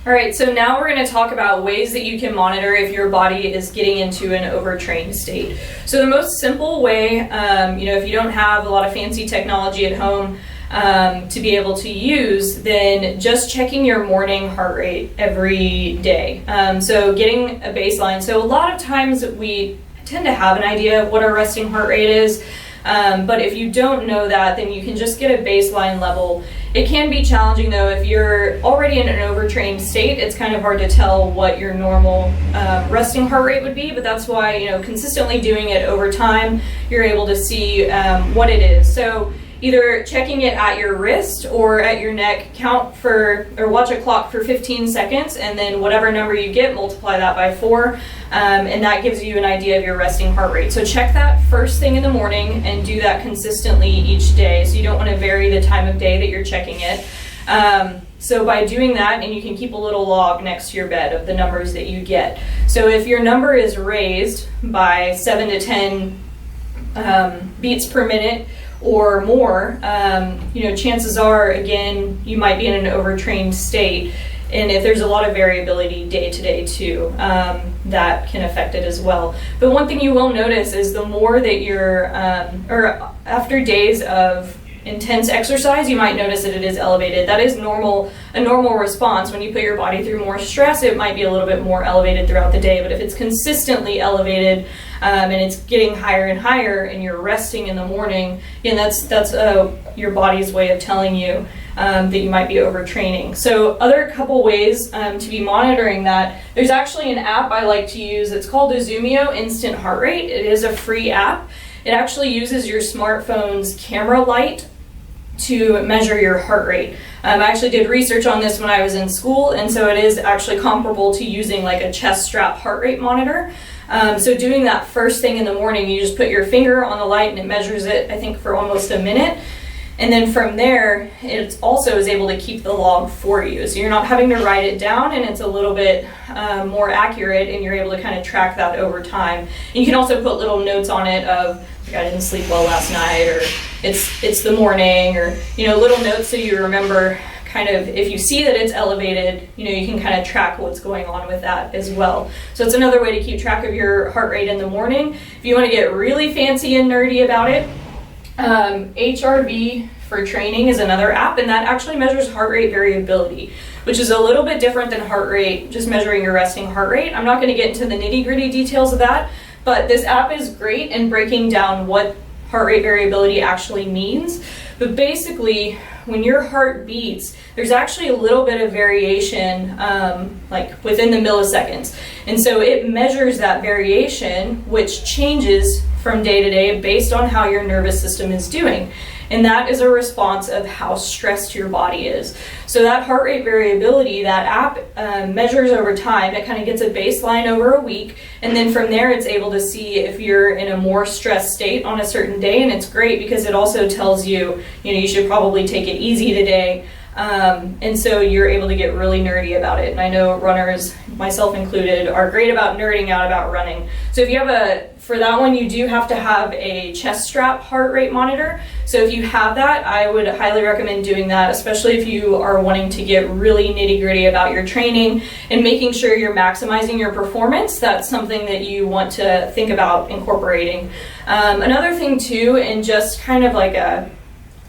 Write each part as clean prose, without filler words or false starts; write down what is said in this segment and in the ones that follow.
All right, so now we're going to talk about ways that you can monitor if your body is getting into an overtrained state. So the most simple way, if you don't have a lot of fancy technology at home to be able to use, then just checking your morning heart rate every day. So getting a baseline. So a lot of times we tend to have an idea of what our resting heart rate is. But if you don't know that, then you can just get a baseline level. It can be challenging though. If you're already in an overtrained state, it's kind of hard to tell what your normal resting heart rate would be, but that's why, consistently doing it over time, you're able to see what it is. So either checking it at your wrist or at your neck, watch a clock for 15 seconds, and then whatever number you get, multiply that by 4, and that gives you an idea of your resting heart rate. So check that first thing in the morning and do that consistently each day. So you don't want to vary the time of day that you're checking it. So by doing that, and you can keep a little log next to your bed of the numbers that you get. So if your number is raised by 7 to 10 beats per minute, or more, chances are, again, you might be in an overtrained state. And if there's a lot of variability day to day too, that can affect it as well. But one thing you will notice is the more that you're, or after days of intense exercise, you might notice that it is elevated. That is a normal response. When you put your body through more stress, it might be a little bit more elevated throughout the day. But if it's consistently elevated, and it's getting higher and higher, and you're resting in the morning, and that's your body's way of telling you that you might be overtraining. So other couple ways to be monitoring that, there's actually an app I like to use. It's called Izumio Instant Heart Rate. It is a free app. It actually uses your smartphone's camera light to measure your heart rate. I actually did research on this when I was in school, and so it is actually comparable to using like a chest strap heart rate monitor. So doing that first thing in the morning, you just put your finger on the light and it measures it, I think, for almost a minute. And then from there, it also is able to keep the log for you. So you're not having to write it down, and it's a little bit more accurate, and you're able to kind of track that over time. And you can also put little notes on it of, like, I didn't sleep well last night, or it's the morning, or, little notes so you remember kind of, if you see that it's elevated, you can kind of track what's going on with that as well. So it's another way to keep track of your heart rate in the morning. If you want to get really fancy and nerdy about it, HRV for training is another app, and that actually measures heart rate variability, which is a little bit different than heart rate, just measuring your resting heart rate. I'm not going to get into the nitty-gritty details of that, but this app is great in breaking down what heart rate variability actually means. But basically, when your heart beats, there's actually a little bit of variation, like within the milliseconds. And so it measures that variation, which changes from day to day based on how your nervous system is doing. And that is a response of how stressed your body is. So that heart rate variability, that app measures over time. It kind of gets a baseline over a week, and then from there it's able to see if you're in a more stressed state on a certain day. And it's great because it also tells you, you should probably take it easy today. And so you're able to get really nerdy about it. And I know runners, myself included, are great about nerding out about running. So if you have for that one, you do have to have a chest strap heart rate monitor. So if you have that, I would highly recommend doing that, especially if you are wanting to get really nitty gritty about your training and making sure you're maximizing your performance. That's something that you want to think about incorporating. Another thing too, and just kind of like a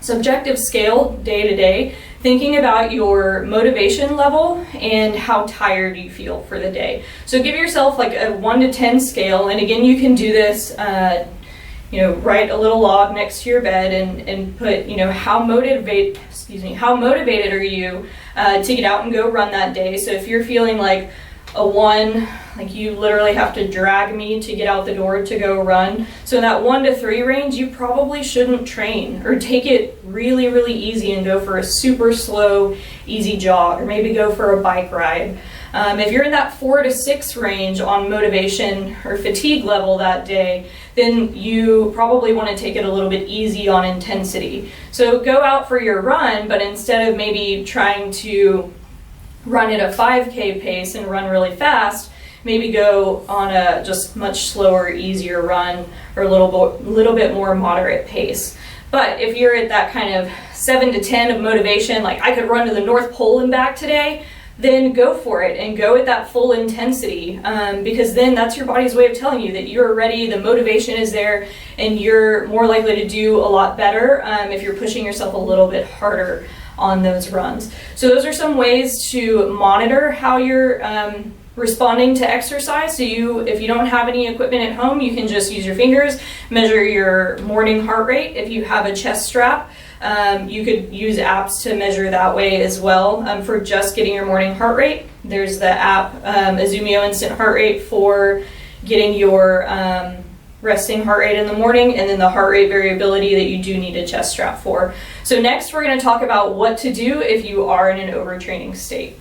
subjective scale day to day, thinking about your motivation level and how tired you feel for the day. So give yourself like a 1 to 10 scale, and again, you can do this, write a little log next to your bed and put, how motivated are you to get out and go run that day. So if you're feeling like a 1, like you literally have to drag me to get out the door to go run. So in that 1 to 3 range, you probably shouldn't train, or take it really, really easy and go for a super slow, easy jog, or maybe go for a bike ride. If you're in that 4 to 6 range on motivation or fatigue level that day, then you probably want to take it a little bit easy on intensity. So go out for your run, but instead of maybe trying to run at a 5K pace and run really fast, maybe go on a just much slower, easier run, or a little bit more moderate pace. But if you're at that kind of 7 to 10 of motivation, like I could run to the North Pole and back today, then go for it and go at that full intensity, because then that's your body's way of telling you that you're ready, the motivation is there, and you're more likely to do a lot better if you're pushing yourself a little bit harder on those runs. So those are some ways to monitor how you're responding to exercise. So if you don't have any equipment at home, you can just use your fingers, measure your morning heart rate. If you have a chest strap, you could use apps to measure that way as well. For just getting your morning heart rate, there's the app Azumio Instant Heart Rate for getting your resting heart rate in the morning, and then the heart rate variability that you do need a chest strap for. So next we're going to talk about what to do if you are in an overtraining state.